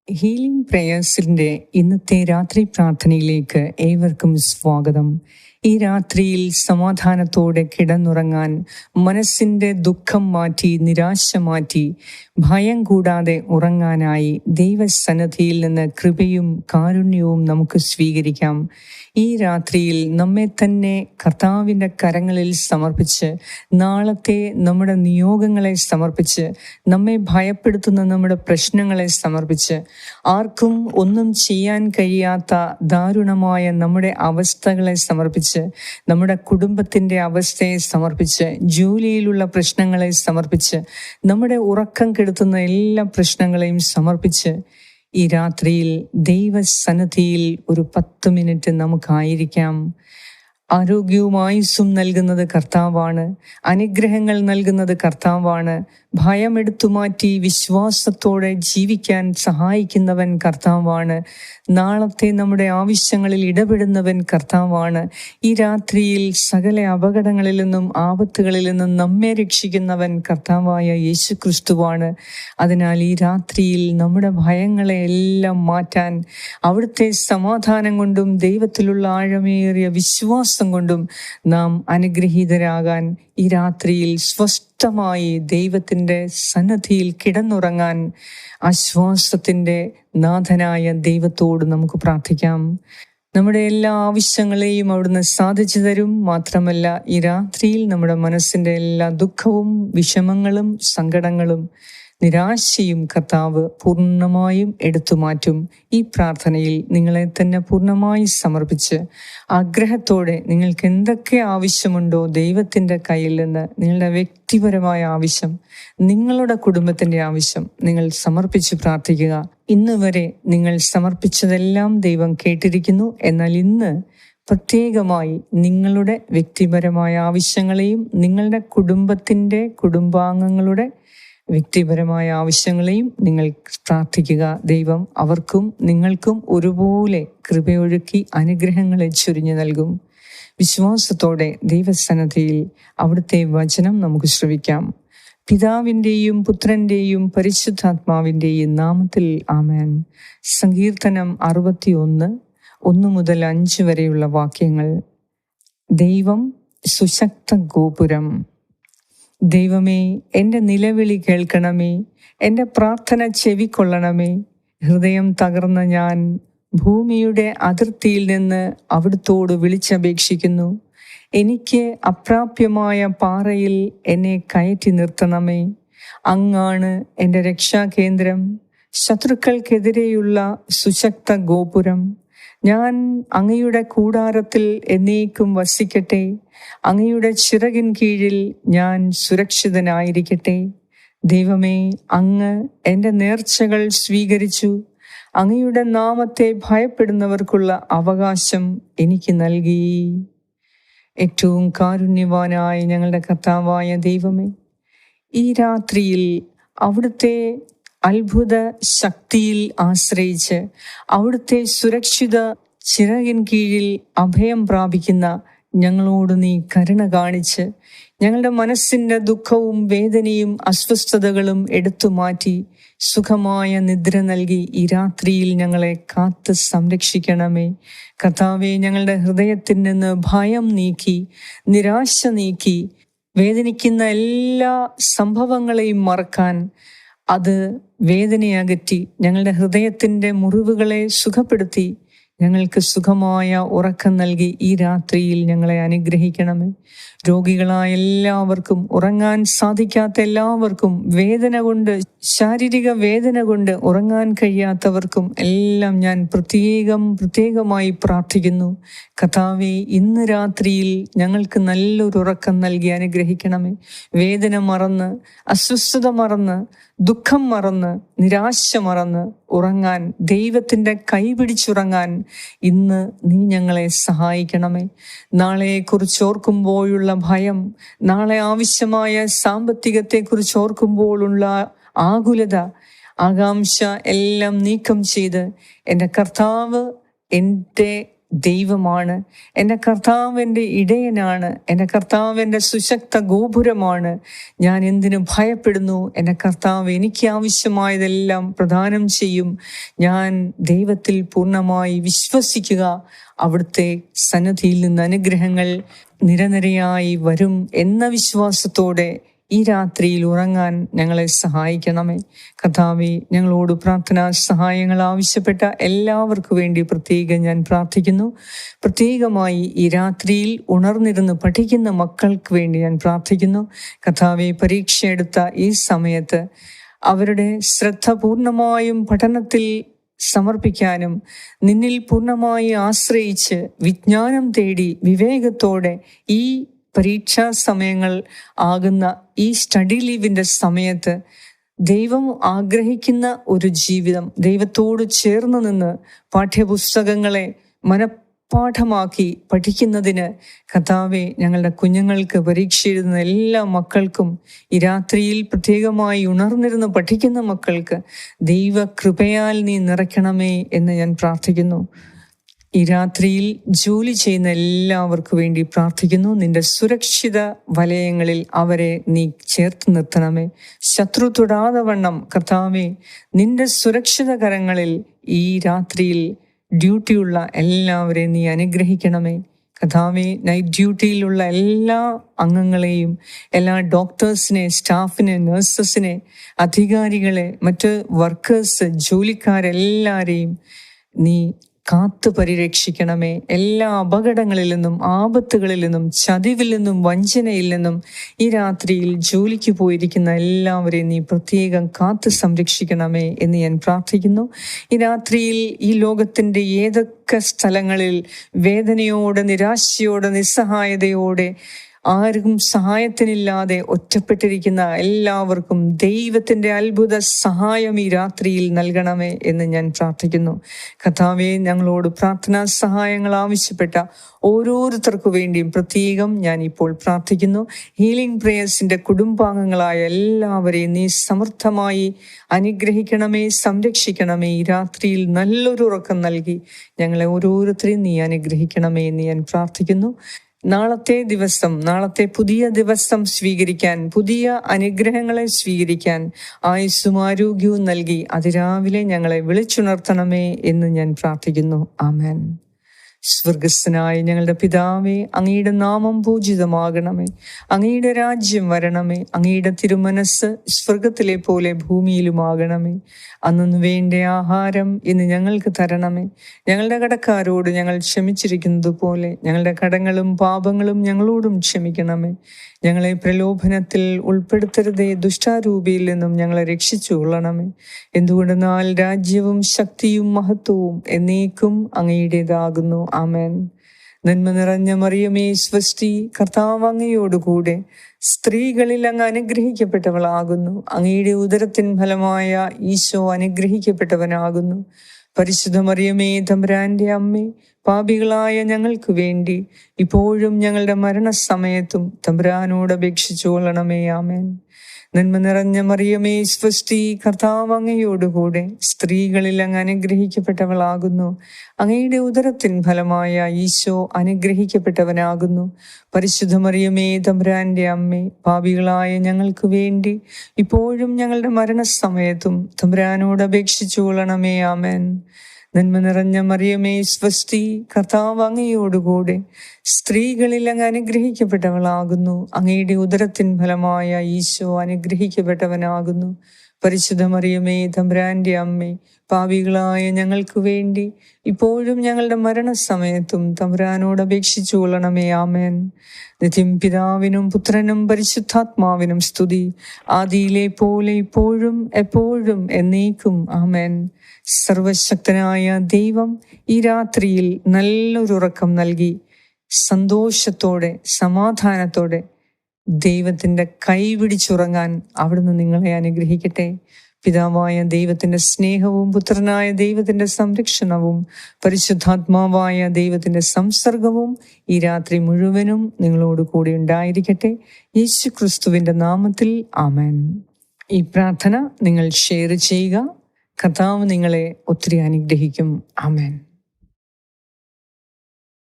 Healing പ്രേയേഴ്സിൻ്റെ ഇന്നത്തെ രാത്രി പ്രാർത്ഥനയിലേക്ക് ഏവർക്കും സ്വാഗതം. ഈ രാത്രിയിൽ സമാധാനത്തോടെ കിടന്നുറങ്ങാൻ, മനസ്സിൻ്റെ ദുഃഖം മാറ്റി, നിരാശ മാറ്റി, ഭയം കൂടാതെ ഉറങ്ങാനായി ദൈവസന്നിധിയിൽ നിന്ന് കൃപയും കാരുണ്യവും നമുക്ക് സ്വീകരിക്കാം. ഈ രാത്രിയിൽ നമ്മെ തന്നെ കർത്താവിൻ്റെ കരങ്ങളിൽ സമർപ്പിച്ച്, നാളത്തെ നമ്മുടെ നിയോഗങ്ങളെ സമർപ്പിച്ച്, നമ്മെ ഭയപ്പെടുത്തുന്ന നമ്മുടെ പ്രശ്നങ്ങളെ സമർപ്പിച്ച്, ആർക്കും ഒന്നും ചെയ്യാൻ കഴിയാത്ത ദാരുണമായ നമ്മുടെ അവസ്ഥകളെ സമർപ്പിച്ച്, നമ്മുടെ കുടുംബത്തിൻ്റെ അവസ്ഥയെ സമർപ്പിച്ച്, ജോലിയിലുള്ള പ്രശ്നങ്ങളെ സമർപ്പിച്ച്, നമ്മുടെ ഉറക്കം കെടുത്തുന്ന എല്ലാ പ്രശ്നങ്ങളെയും സമർപ്പിച്ച് ഈ രാത്രിയിൽ ദൈവസന്നിധിയിൽ ഒരു 10 മിനിറ്റ് നമുക്കായിരിക്കാം. ആരോഗ്യവും ആയുസ്സും നൽകുന്നത് കർത്താവാണ്. അനുഗ്രഹങ്ങൾ നൽകുന്നത് കർത്താവാണ്. ഭയം എടുത്തുമാറ്റി വിശ്വാസത്തോടെ ജീവിക്കാൻ സഹായിക്കുന്നവൻ കർത്താവാണ്. നാളത്തെ നമ്മുടെ ആവശ്യങ്ങളിൽ ഇടപെടുന്നവൻ കർത്താവാണ്. ഈ രാത്രിയിൽ സകല അപകടങ്ങളിൽ നിന്നും ആപത്തുകളിൽ നിന്നും നമ്മെ രക്ഷിക്കുന്നവൻ കർത്താവായ യേശു ക്രിസ്തുവാണ്. അതിനാൽ ഈ രാത്രിയിൽ നമ്മുടെ ഭയങ്ങളെ എല്ലാം മാറ്റാൻ, അവിടുത്തെ സമാധാനം കൊണ്ടും ദൈവത്തിലുള്ള ആഴമേറിയ വിശ്വാസം കൊണ്ടും നാം അനുഗ്രഹീതരാകാൻ, ഈ രാത്രിയിൽ സ്വസ്ഥമായി ദൈവത്തിൻ്റെ സന്നിധിയിൽ കിടന്നുറങ്ങാൻ ആശ്വാസത്തിൻ്റെ നാഥനായ ദൈവത്തോട് നമുക്ക് പ്രാർത്ഥിക്കാം. നമ്മുടെ എല്ലാ ആവശ്യങ്ങളെയും അവിടുന്ന് സാധിച്ചു തരും. മാത്രമല്ല, ഈ രാത്രിയിൽ നമ്മുടെ മനസ്സിൻ്റെ എല്ലാ ദുഃഖവും വിഷമങ്ങളും സങ്കടങ്ങളും നിരാശയും കർത്താവ് പൂർണ്ണമായും എടുത്തുമാറ്റും. ഈ പ്രാർത്ഥനയിൽ നിങ്ങളെ തന്നെ പൂർണ്ണമായി സമർപ്പിച്ച്, ആഗ്രഹത്തോടെ നിങ്ങൾക്ക് എന്തൊക്കെ ആവശ്യമുണ്ടോ ദൈവത്തിൻ്റെ കയ്യിൽ നിന്ന്, നിങ്ങളുടെ വ്യക്തിപരമായ ആവശ്യം, നിങ്ങളുടെ കുടുംബത്തിൻ്റെ ആവശ്യം നിങ്ങൾ സമർപ്പിച്ച് പ്രാർത്ഥിക്കുക. ഇന്ന് വരെ നിങ്ങൾ സമർപ്പിച്ചതെല്ലാം ദൈവം കേട്ടിരിക്കുന്നു. എന്നാൽ ഇന്ന് പ്രത്യേകമായി നിങ്ങളുടെ വ്യക്തിപരമായ ആവശ്യങ്ങളെയും നിങ്ങളുടെ കുടുംബാംഗങ്ങളുടെ വ്യക്തിപരമായ ആവശ്യങ്ങളെയും നിങ്ങൾ പ്രാർത്ഥിക്കുക. ദൈവം അവർക്കും നിങ്ങൾക്കും ഒരുപോലെ കൃപയൊഴുക്കി അനുഗ്രഹങ്ങളെ ചൊരിഞ്ഞു നൽകും. വിശ്വാസത്തോടെ ദൈവസന്നിധിയിൽ അവിടുത്തെ വചനം നമുക്ക് ശ്രവിക്കാം. പിതാവിൻ്റെയും പുത്രൻ്റെയും പരിശുദ്ധാത്മാവിൻ്റെയും നാമത്തിൽ ആമേൻ. സങ്കീർത്തനം 61, 1 മുതൽ 5 വരെയുള്ള വാക്യങ്ങൾ. ദൈവം സുശക്ത ഗോപുരം. ദൈവമേ, എൻ്റെ നിലവിളി കേൾക്കണമേ, എൻ്റെ പ്രാർത്ഥന ചെവിക്കൊള്ളണമേ. ഹൃദയം തകർന്ന ഞാൻ ഭൂമിയുടെ അതിർത്തിയിൽ നിന്ന് അവിടുത്തോട് വിളിച്ചപേക്ഷിക്കുന്നു. എനിക്ക് അപ്രാപ്യമായ പാറയിൽ എന്നെ കയറ്റി നിർത്തണമേ. അങ്ങാണ് എൻ്റെ രക്ഷാകേന്ദ്രം, ശത്രുക്കൾക്കെതിരെയുള്ള സുശക്ത ഗോപുരം. ഞാൻ അങ്ങയുടെ കൂടാരത്തിൽ എന്നേക്കും വസിക്കട്ടെ. അങ്ങയുടെ ചിറകിൻ കീഴിൽ ഞാൻ സുരക്ഷിതനായിരിക്കട്ടെ. ദൈവമേ, അങ്ങ് എൻ്റെ നേർച്ചകൾ സ്വീകരിച്ചു. അങ്ങയുടെ നാമത്തെ ഭയപ്പെടുന്നവർക്കുള്ള അവകാശം എനിക്ക് നൽകി. ഏറ്റവും കാരുണ്യവാനായ ഞങ്ങളുടെ കർത്താവായ ദൈവമേ, ഈ രാത്രിയിൽ അവിടുത്തെ അത്ഭുത ശക്തിയിൽ ആശ്രയിച്ച്, അവിടുത്തെ സുരക്ഷിത ചിറകിൻ കീഴിൽ അഭയം പ്രാപിക്കുന്ന ഞങ്ങളോട് നീ കരുണ കാണിച്ച്, ഞങ്ങളുടെ മനസ്സിൻ്റെ ദുഃഖവും വേദനയും അസ്വസ്ഥതകളും എടുത്തു മാറ്റി സുഖമായ നിദ്ര നൽകി ഈ രാത്രിയിൽ ഞങ്ങളെ കാത്ത് സംരക്ഷിക്കണമേ. കർത്താവേ, ഞങ്ങളുടെ ഹൃദയത്തിൽ നിന്ന് ഭയം നീക്കി, നിരാശ നീക്കി, വേദനിക്കുന്ന എല്ലാ സംഭവങ്ങളെയും മറക്കാൻ, അത് വേദനയകറ്റി ഞങ്ങളുടെ ഹൃദയത്തിൻ്റെ മുറിവുകളെ സുഖപ്പെടുത്തി ഞങ്ങൾക്ക് സുഖമായ ഉറക്കം നൽകി ഈ രാത്രിയിൽ ഞങ്ങളെ അനുഗ്രഹിക്കണമേ. രോഗികളായ എല്ലാവർക്കും, ഉറങ്ങാൻ സാധിക്കാത്ത എല്ലാവർക്കും, വേദന കൊണ്ട്, ശാരീരിക വേദന കൊണ്ട് ഉറങ്ങാൻ കഴിയാത്തവർക്കും എല്ലാം ഞാൻ പ്രത്യേകമായി പ്രാർത്ഥിക്കുന്നു. കർത്താവേ, ഇന്ന് രാത്രിയിൽ ഞങ്ങൾക്ക് നല്ലൊരു ഉറക്കം നൽകി അനുഗ്രഹിക്കണമേ. വേദന മറന്ന്, അസ്വസ്ഥത മറന്ന്, ദുഃഖം മറന്ന്, നിരാശ മറന്ന് ഉറങ്ങാൻ, ദൈവത്തിൻ്റെ കൈപിടിച്ചുറങ്ങാൻ ഇന്ന് നീ ഞങ്ങളെ സഹായിക്കണമേ. നാളെയെക്കുറിച്ച് ഓർക്കുമ്പോഴുള്ള ഭയം, നാളെ ആവശ്യമായ സാമ്പത്തികത്തെക്കുറിച്ച് ഓർക്കുമ്പോഴുള്ള ആകുലത, ആകാംക്ഷ എല്ലാം നീക്കം ചെയ്ത് എൻ്റെ കർത്താവ് എൻ്റെ ദൈവമാണ്. എൻ്റെ കർത്താവ് എൻ്റെ ഇടയനാണ്. എൻ്റെ കർത്താവ് എൻ്റെ സുശക്ത ഗോപുരമാണ്. ഞാൻ എന്തിനു ഭയപ്പെടുന്നു? എൻ്റെ കർത്താവ് എനിക്ക് ആവശ്യമായതെല്ലാം പ്രദാനം ചെയ്യും. ഞാൻ ദൈവത്തിൽ പൂർണ്ണമായി വിശ്വസിക്കുക. അവിടുത്തെ സന്നിധിയിൽ നിന്ന് അനുഗ്രഹങ്ങൾ നിരനിരയായി വരും എന്ന വിശ്വാസത്തോടെ ഈ രാത്രിയിൽ ഉറങ്ങാൻ ഞങ്ങളെ സഹായിക്കണമേ. കർത്താവേ, ഞങ്ങളോട് പ്രാർത്ഥനാ സഹായങ്ങൾ ആവശ്യപ്പെട്ട എല്ലാവർക്കും വേണ്ടി പ്രത്യേകം ഞാൻ പ്രാർത്ഥിക്കുന്നു. പ്രത്യേകമായി ഈ രാത്രിയിൽ ഉണർന്നിരുന്ന് പഠിക്കുന്ന മക്കൾക്ക് വേണ്ടി ഞാൻ പ്രാർത്ഥിക്കുന്നു. കർത്താവേ, പരീക്ഷ എടുത്ത ഈ സമയത്ത് അവരുടെ ശ്രദ്ധ പൂർണ്ണമായും പഠനത്തിൽ സമർപ്പിക്കാനും നിന്നിൽ പൂർണ്ണമായി ആശ്രയിച്ച് വിജ്ഞാനം തേടി വിവേകത്തോടെ ഈ പരീക്ഷാ സമയങ്ങൾ ആകുന്ന ഈ സ്റ്റഡി ലീവിൻ്റെ സമയത്ത് ദൈവം ആഗ്രഹിക്കുന്ന ഒരു ജീവിതം, ദൈവത്തോട് ചേർന്ന് നിന്ന് പാഠ്യപുസ്തകങ്ങളെ മനഃപാഠമാക്കി പഠിക്കുന്നതിന് കർത്താവേ, ഞങ്ങളുടെ കുഞ്ഞുങ്ങൾക്ക് പരീക്ഷ എഴുതുന്ന എല്ലാ മക്കൾക്കും ഈ രാത്രിയിൽ പ്രത്യേകമായി ഉണർന്നിരുന്ന് പഠിക്കുന്ന മക്കൾക്ക് ദൈവകൃപയാൽ നീ നിറയ്ക്കണമേ എന്ന് ഞാൻ പ്രാർത്ഥിക്കുന്നു. ഈ രാത്രിയിൽ ജോലി ചെയ്യുന്ന എല്ലാവർക്കും വേണ്ടി പ്രാർത്ഥിക്കുന്നു. നിന്റെ സുരക്ഷിത വലയങ്ങളിൽ അവരെ നീ ചേർത്ത് നിർത്തണമേ. ശത്രു തൊടാതെ വണ്ണം കർത്താവേ, നിന്റെ സുരക്ഷിത കരങ്ങളിൽ ഈ രാത്രിയിൽ ഡ്യൂട്ടിയുള്ള എല്ലാവരെയും നീ അനുഗ്രഹിക്കണമേ. കർത്താവേ, നൈറ്റ് ഡ്യൂട്ടിയിലുള്ള എല്ലാ അംഗങ്ങളെയും, എല്ലാ ഡോക്ടേഴ്സിനെ, സ്റ്റാഫിനെ, നഴ്സസിനെ, അധികാരികളെ, മറ്റ് വർക്കേഴ്സ്, ജോലിക്കാരെല്ലാവരെയും നീ കാത്തു പരിരക്ഷിക്കണമേ. എല്ലാ അപകടങ്ങളിൽ നിന്നും, ആപത്തുകളിൽ നിന്നും, ചതിവിൽ നിന്നും, വഞ്ചനയിൽ നിന്നും ഈ രാത്രിയിൽ ജോലിക്ക് പോയിരിക്കുന്ന എല്ലാവരെയും നീ പ്രത്യേകം കാത്തു സംരക്ഷിക്കണമേ എന്ന് ഞാൻ പ്രാർത്ഥിക്കുന്നു. ഈ രാത്രിയിൽ ഈ ലോകത്തിൻ്റെ ഏതൊക്കെ സ്ഥലങ്ങളിൽ വേദനയോടെ, നിരാശയോടെ, നിസ്സഹായതയോടെ, ആർക്കും സഹായത്തിനില്ലാതെ ഒറ്റപ്പെട്ടിരിക്കുന്ന എല്ലാവർക്കും ദൈവത്തിൻ്റെ അത്ഭുത സഹായം ഈ രാത്രിയിൽ നൽകണമേ എന്ന് ഞാൻ പ്രാർത്ഥിക്കുന്നു. കർത്താവേ, ഞങ്ങളോട് പ്രാർത്ഥനാ സഹായങ്ങൾ ആവശ്യപ്പെട്ട ഓരോരുത്തർക്കു വേണ്ടിയും പ്രത്യേകം ഞാൻ ഇപ്പോൾ പ്രാർത്ഥിക്കുന്നു. ഹീലിംഗ് പ്രേയേഴ്സിൻ്റെ കുടുംബാംഗങ്ങളായ എല്ലാവരെയും നീ സമർത്ഥമായി അനുഗ്രഹിക്കണമേ, സംരക്ഷിക്കണമേ. ഈ രാത്രിയിൽ നല്ലൊരു ഉറക്കം നൽകി ഞങ്ങളെ ഓരോരുത്തരെയും നീ അനുഗ്രഹിക്കണമേ എന്ന് ഞാൻ പ്രാർത്ഥിക്കുന്നു. നാളത്തെ പുതിയ ദിവസം സ്വീകരിക്കാൻ, പുതിയ അനുഗ്രഹങ്ങളെ സ്വീകരിക്കാൻ ആയുസ്സും ആരോഗ്യവും നൽകി അതിരാവിലെ ഞങ്ങളെ വിളിച്ചുണർത്തണമേ എന്ന് ഞാൻ പ്രാർത്ഥിക്കുന്നു. ആമേൻ. സ്വർഗസ്ഥനായ ഞങ്ങളുടെ പിതാവേ, അങ്ങയുടെ നാമം പൂജിതമാകണമേ. അങ്ങയുടെ രാജ്യം വരണമേ. അങ്ങയുടെ തിരുമനസ് സ്വർഗത്തിലെ പോലെ ഭൂമിയിലുമാകണമേ. അന്നു വേണ്ട ആഹാരം ഇന്ന് ഞങ്ങൾക്ക് തരണമേ. ഞങ്ങളുടെ കടക്കാരോട് ഞങ്ങൾ ക്ഷമിച്ചിരിക്കുന്നത് പോലെ ഞങ്ങളുടെ കടങ്ങളും പാപങ്ങളും ഞങ്ങളോടും ക്ഷമിക്കണമേ. ഞങ്ങളെ പ്രലോഭനത്തിൽ ഉൾപ്പെടുത്തരുതേ, ദുഷ്ടാരൂപിയിൽ നിന്നും ഞങ്ങളെ രക്ഷിച്ചു കൊള്ളണമേ. എന്തുകൊണ്ടെന്നാൽ രാജ്യവും ശക്തിയും മഹത്വവും എന്നേക്കും അങ്ങയുടേതാകുന്നു. ആമേൻ. നന്മ നിറഞ്ഞ മറിയമേ, സ്വസ്തി, കർത്താവ് അങ്ങയോടുകൂടെ സ്ത്രീകളിൽ അങ്ങ് അനുഗ്രഹിക്കപ്പെട്ടവളാകുന്നു. അങ്ങയുടെ ഉദരത്തിൻ ഫലമായ ഈശോ അനുഗ്രഹിക്കപ്പെട്ടവനാകുന്നു. പരിശുദ്ധ മറിയമേ, തമ്പുരാന്റെ അമ്മേ, പാപികളായ ഞങ്ങൾക്ക് വേണ്ടി ഇപ്പോഴും ഞങ്ങളുടെ മരണസമയത്തും തമ്പുരാനോട് അപേക്ഷിച്ചു കൊള്ളണമേ. ആമേൻ. നന്മ നിറഞ്ഞ മറിയമേ, സ്വസ്തി, കർത്താവ് അങ്ങയോടുകൂടെ സ്ത്രീകളിൽ അങ്ങ് അനുഗ്രഹിക്കപ്പെട്ടവളാകുന്നു. അങ്ങയുടെ ഉദരത്തിൻ ഫലമായ ഈശോ അനുഗ്രഹിക്കപ്പെട്ടവനാകുന്നു. പരിശുദ്ധ മറിയമേ, തമ്പുരാന്റെ അമ്മേ, പാപികളായ ഞങ്ങൾക്ക് വേണ്ടി ഇപ്പോഴും ഞങ്ങളുടെ മരണസമയത്തും തമ്പുരാനോട് അപേക്ഷിച്ചു കൊള്ളണമേ. ആമേൻ. നന്മ നിറഞ്ഞ മറിയമേ, സ്വസ്തി, കർത്താവ് അങ്ങയോടുകൂടെ സ്ത്രീകളിൽ അങ്ങ് അനുഗ്രഹിക്കപ്പെട്ടവളാകുന്നു. അങ്ങയുടെ ഉദരത്തിൻ ഫലമായ ഈശോ അനുഗ്രഹിക്കപ്പെട്ടവനാകുന്നു. പരിശുദ്ധ മറിയമേ, തമ്പുരാന്റെ അമ്മേ, പാപികളായ ഞങ്ങൾക്ക് വേണ്ടി ഇപ്പോഴും ഞങ്ങളുടെ മരണസമയത്തും തമ്പുരാനോട് അപേക്ഷിച്ചു കൊള്ളണമേ. ആമേൻ. നിത്യം പിതാവിനും പുത്രനും പരിശുദ്ധാത്മാവിനും സ്തുതി, ആദിയിലെ പോലെ ഇപ്പോഴും എപ്പോഴും എന്നേക്കും. ആമേൻ. സർവശക്തനായ ദൈവം ഈ രാത്രിയിൽ നല്ലൊരുറക്കം നൽകി സന്തോഷത്തോടെ, സമാധാനത്തോടെ ദൈവത്തിൻ്റെ കൈപിടിച്ചുറങ്ങാൻ അവിടുന്ന് നിങ്ങളെ അനുഗ്രഹിക്കട്ടെ. പിതാവായ ദൈവത്തിൻ്റെ സ്നേഹവും പുത്രനായ ദൈവത്തിൻ്റെ സംരക്ഷണവും പരിശുദ്ധാത്മാവായ ദൈവത്തിൻ്റെ സംസർഗവും ഈ രാത്രി മുഴുവനും നിങ്ങളോട് കൂടി ഉണ്ടായിരിക്കട്ടെ. യേശു ക്രിസ്തുവിൻ്റെ നാമത്തിൽ ആമേൻ. ഈ പ്രാർത്ഥന നിങ്ങൾ ഷെയർ ചെയ്യുക. കർത്താവ് നിങ്ങളെ ഒത്തിരി അനുഗ്രഹിക്കും. ആമേൻ.